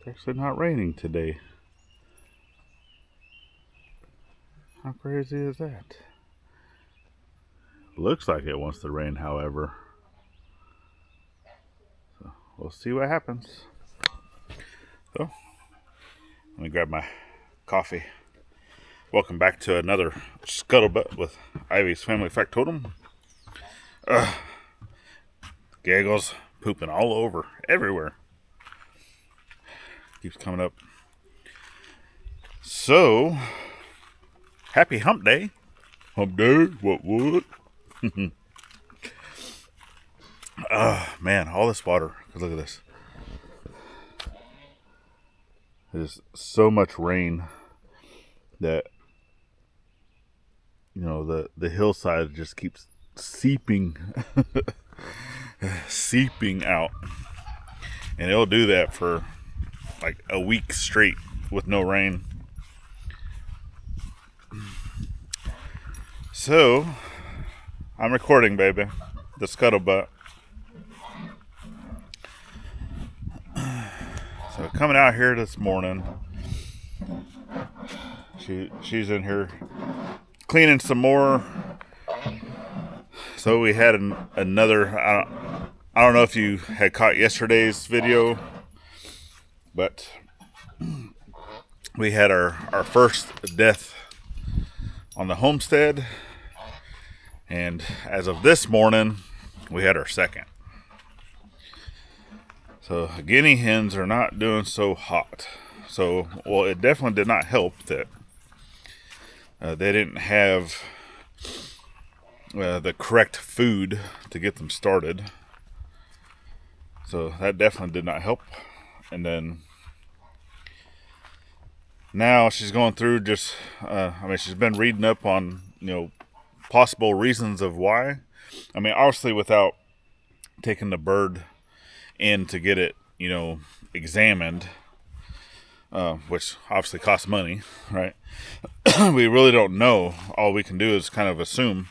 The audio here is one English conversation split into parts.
It's actually not raining today. How crazy is that? Looks like it wants to rain, however. So we'll see what happens. So, let me grab my coffee. Welcome back to another Scuttlebutt with Ivy's Family Factotum. Gaggles pooping all over, everywhere. Keeps coming up. So, happy hump day. Hump day? What? Man, all this water. Look at this. There's so much rain that, you know, the hillside just keeps seeping out. And it'll do that for like a week straight with no rain. So, I'm recording, baby. The Scuttlebutt. So, coming out here this morning, she's in here cleaning some more. So we had another, I don't know if you had caught yesterday's video, but we had our first death on the homestead, and as of this morning, we had our second. So guinea hens are not doing so hot. So, well, it definitely did not help that they didn't have the correct food to get them started. So that definitely did not help. And then now she's going through just, she's been reading up on, possible reasons of why. I mean, obviously without taking the bird in to get it, examined, which obviously costs money, right? We really don't know. All we can do is kind of assume,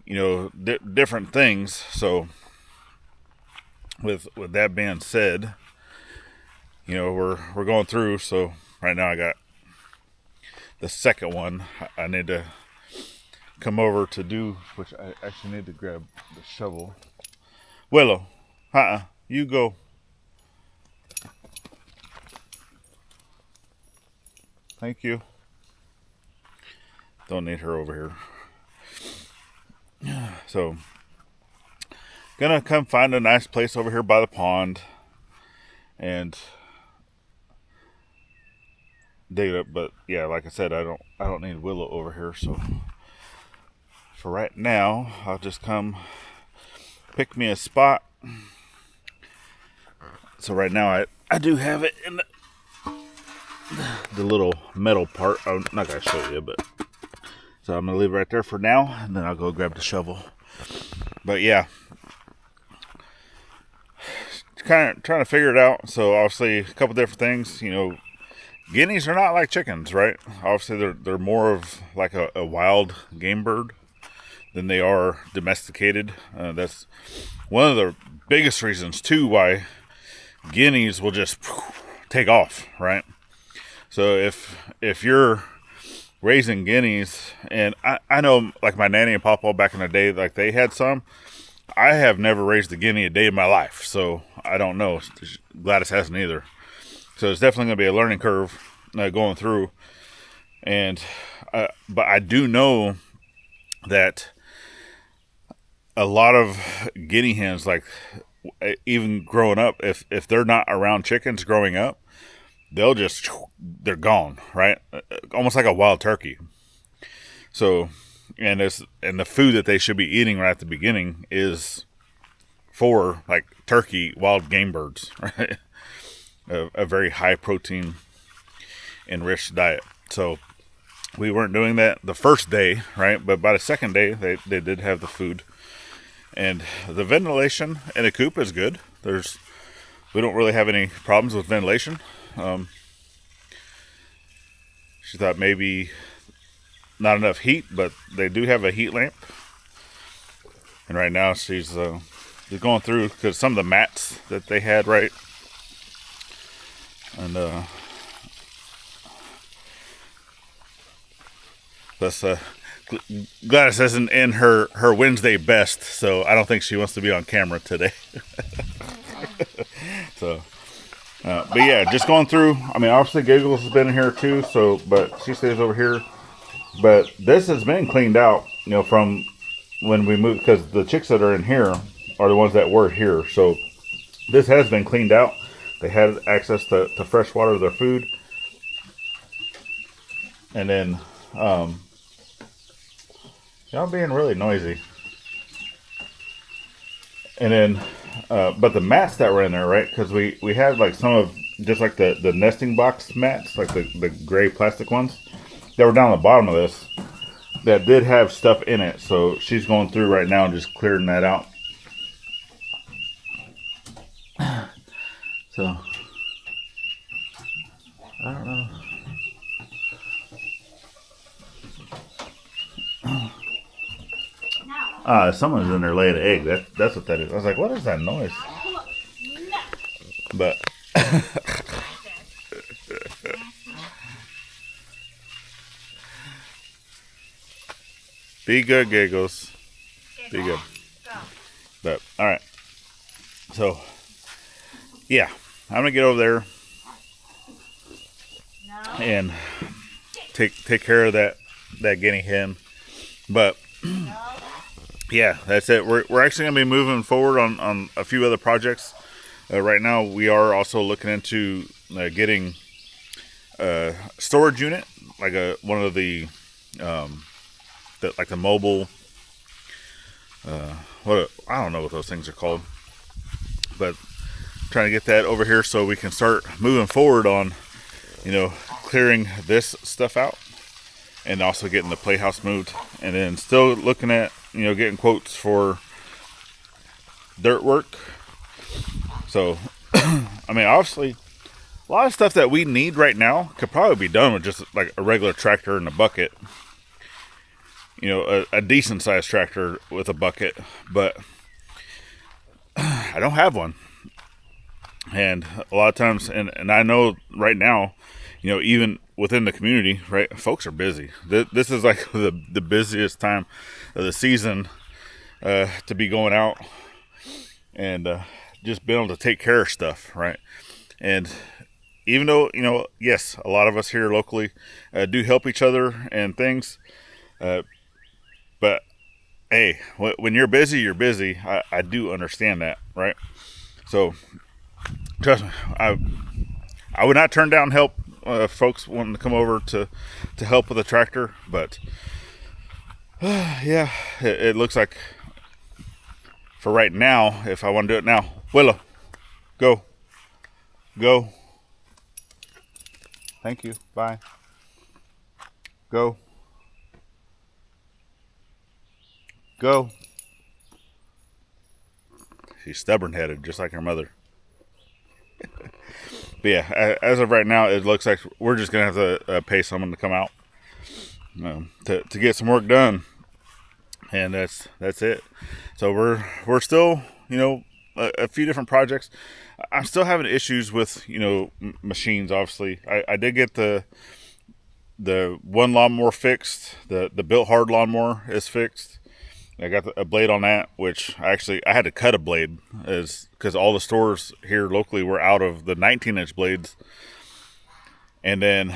different things. So with that being said, we're going through. So right now I got the second one I need to come over to do, which I actually need to grab the shovel. Willow, you go. Thank you. Don't need her over here. So, gonna come find a nice place over here by the pond and dig it up. But yeah, like I said, I don't need Willow over here. So for right now, I'll just come pick me a spot. So right now, I do have it in the little metal part. I'm not gonna show you, but so I'm gonna leave it right there for now, and then I'll go grab the shovel. But yeah, kind of trying to figure it out. So obviously, a couple different things. Guineas are not like chickens, right? Obviously, they're more of like a wild game bird than they are domesticated. That's one of the biggest reasons too why guineas will just take off, right? So if you're raising guineas, and I know like my nanny and papa back in the day, like they had some. I have never raised a guinea a day in my life, so I don't know. Gladys hasn't either. So it's definitely going to be a learning curve going through. And but I do know that a lot of guinea hens, like even growing up, if they're not around chickens growing up, they're gone, right? Almost like a wild turkey. So, and the food that they should be eating right at the beginning is for like turkey, wild game birds, right? A very high protein enriched diet. So we weren't doing that the first day, right? But by the second day, they did have the food, and the ventilation in a coop is good. We don't really have any problems with ventilation. She thought maybe not enough heat, but they do have a heat lamp. And right now she's going through, because some of the mats that they had, right, And that's Gladys isn't in her Wednesday best, so I don't think she wants to be on camera today. So, but yeah, just going through. I mean, obviously Giggles has been in here too, so but she stays over here. But this has been cleaned out, from when we moved, because the chicks that are in here are the ones that were here. So this has been cleaned out. They had access to fresh water, their food, and then y'all being really noisy. And then, but the mats that were in there, right? Because we had like some of just like the nesting box mats, like the gray plastic ones that were down the bottom of this, that did have stuff in it. So she's going through right now and just clearing that out. So I don't know. Someone's in there laying an egg. That's what that is. I was like, what is that noise? But be good, Giggles. Be good. But all right. So yeah, I'm gonna get over there and take care of that guinea hen. But yeah, that's it. We're actually gonna be moving forward on a few other projects. Right now, we are also looking into getting a storage unit, like one of the mobile. I don't know what those things are called, but trying to get that over here so we can start moving forward on, clearing this stuff out, and also getting the playhouse moved, and then still looking at getting quotes for dirt work. So, I mean, obviously, a lot of stuff that we need right now could probably be done with just like a regular tractor and a bucket. A decent sized tractor with a bucket, but I don't have one. And a lot of times, and I know right now, even within the community, right, folks are busy. This is like the busiest time of the season to be going out and just being able to take care of stuff, right? And even though, yes, a lot of us here locally do help each other and things, but hey, when you're busy, you're busy. I do understand that, right? So trust me, I would not turn down help, folks wanting to come over to help with the tractor, but yeah, it looks like for right now, if I want to do it now, Willow, go. Thank you. Bye. Go. She's stubborn-headed, just like her mother. But yeah, as of right now, it looks like we're just gonna have to pay someone to come out to get some work done, and that's it. So we're still, a few different projects. I'm still having issues with machines. Obviously, I did get the one lawnmower fixed. The built hard lawnmower is fixed. I got a blade on that, which I had to cut a blade because all the stores here locally were out of the 19-inch blades. And then,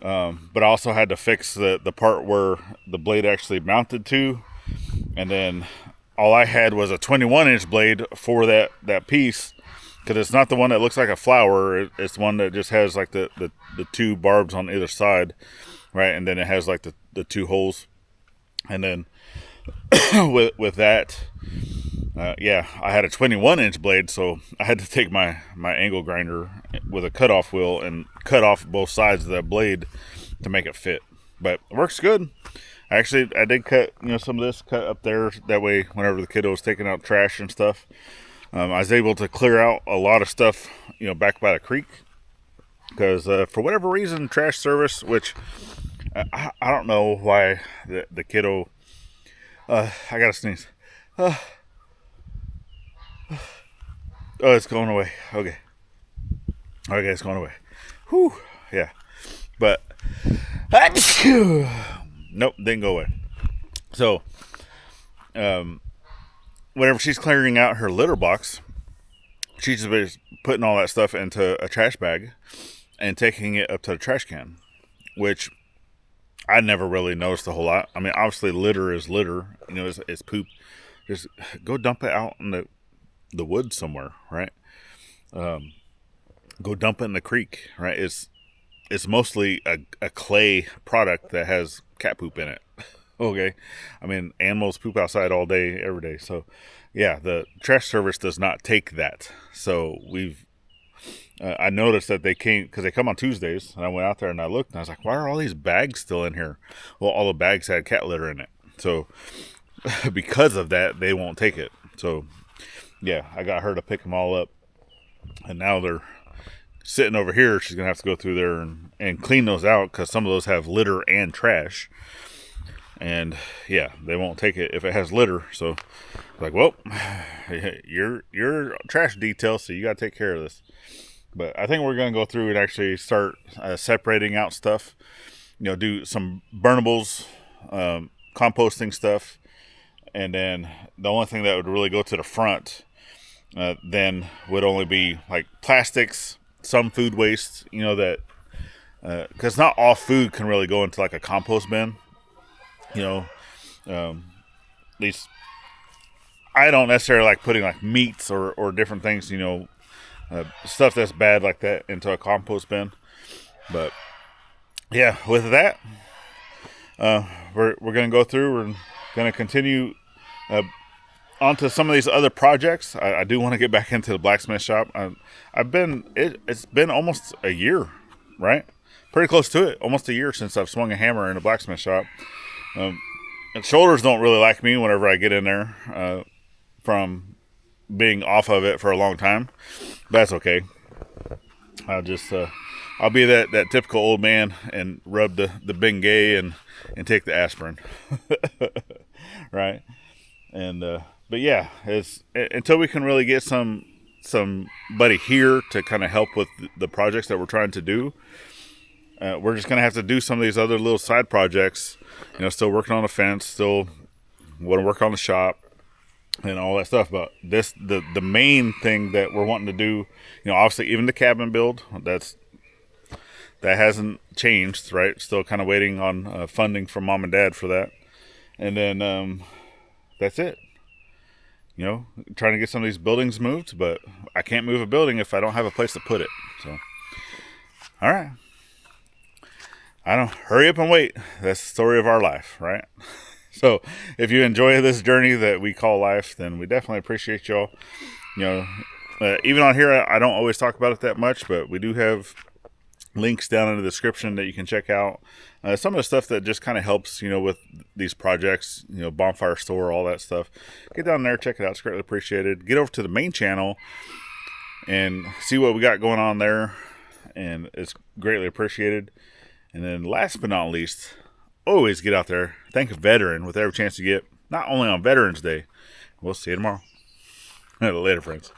but I also had to fix the part where the blade actually mounted to. And then all I had was a 21-inch blade for that piece, because it's not the one that looks like a flower. It's one that just has like the two barbs on either side, right? And then it has like the two holes. And then with that, I had a 21-inch blade, so I had to take my angle grinder with a cutoff wheel and cut off both sides of that blade to make it fit. But it works good. I did cut some of this cut up there. That way, whenever the kiddo was taking out trash and stuff, I was able to clear out a lot of stuff back by the creek, because for whatever reason, trash service, which I don't know why the kiddo. I gotta sneeze. Oh, it's going away. Okay. Okay, it's going away. Whew. Yeah. But nope, didn't go away. So whenever she's clearing out her litter box, she's just putting all that stuff into a trash bag and taking it up to the trash can, which I never really noticed a whole lot. I mean, obviously litter is litter, it's poop. Just go dump it out in the woods somewhere, right? Go dump it in the creek, right? It's mostly a clay product that has cat poop in it. Okay. I mean, animals poop outside all day, every day. So, yeah, the trash service does not take that. So, I noticed that they came, because they come on Tuesdays, and I went out there and I looked, and I was like, why are all these bags still in here? Well, all the bags had cat litter in it. So, because of that, they won't take it. So, yeah, I got her to pick them all up. And now they're sitting over here. She's going to have to go through there and clean those out, because some of those have litter and trash. And yeah, they won't take it if it has litter. So like, well, you're trash detail, so you got to take care of this. But I think we're going to go through and actually start separating out stuff, do some burnables, composting stuff. And then the only thing that would really go to the front then would only be like plastics, some food waste, that, because not all food can really go into like a compost bin. At least I don't necessarily like putting like meats or different things, stuff that's bad like that into a compost bin. But yeah, with that, we're going to go through. We're going to continue onto some of these other projects. I do want to get back into the blacksmith shop. It's been almost a year, right? Pretty close to it. Almost a year since I've swung a hammer in a blacksmith shop. And shoulders don't really like me whenever I get in there from being off of it for a long time. But that's okay. I'll be that typical old man and rub the Bengay and take the aspirin. Right? And but yeah, it's until we can really get somebody here to kind of help with the projects that we're trying to do. We're just going to have to do some of these other little side projects, still working on the fence, still want to work on the shop and all that stuff. But the main thing that we're wanting to do, obviously even the cabin build, that hasn't changed, right? Still kind of waiting on funding from mom and dad for that. And then that's it. Trying to get some of these buildings moved, but I can't move a building if I don't have a place to put it. So, all right. I don't hurry up and wait. That's the story of our life, right? So if you enjoy this journey that we call life, then we definitely appreciate y'all. Even on here, I don't always talk about it that much, but we do have links down in the description that you can check out. Some of the stuff that just kind of helps, with these projects, bonfire store, all that stuff. Get down there, check it out. It's greatly appreciated. Get over to the main channel and see what we got going on there. And it's greatly appreciated. And then last but not least, always get out there. Thank a veteran with every chance you get. Not only on Veterans Day. We'll see you tomorrow. Later, friends.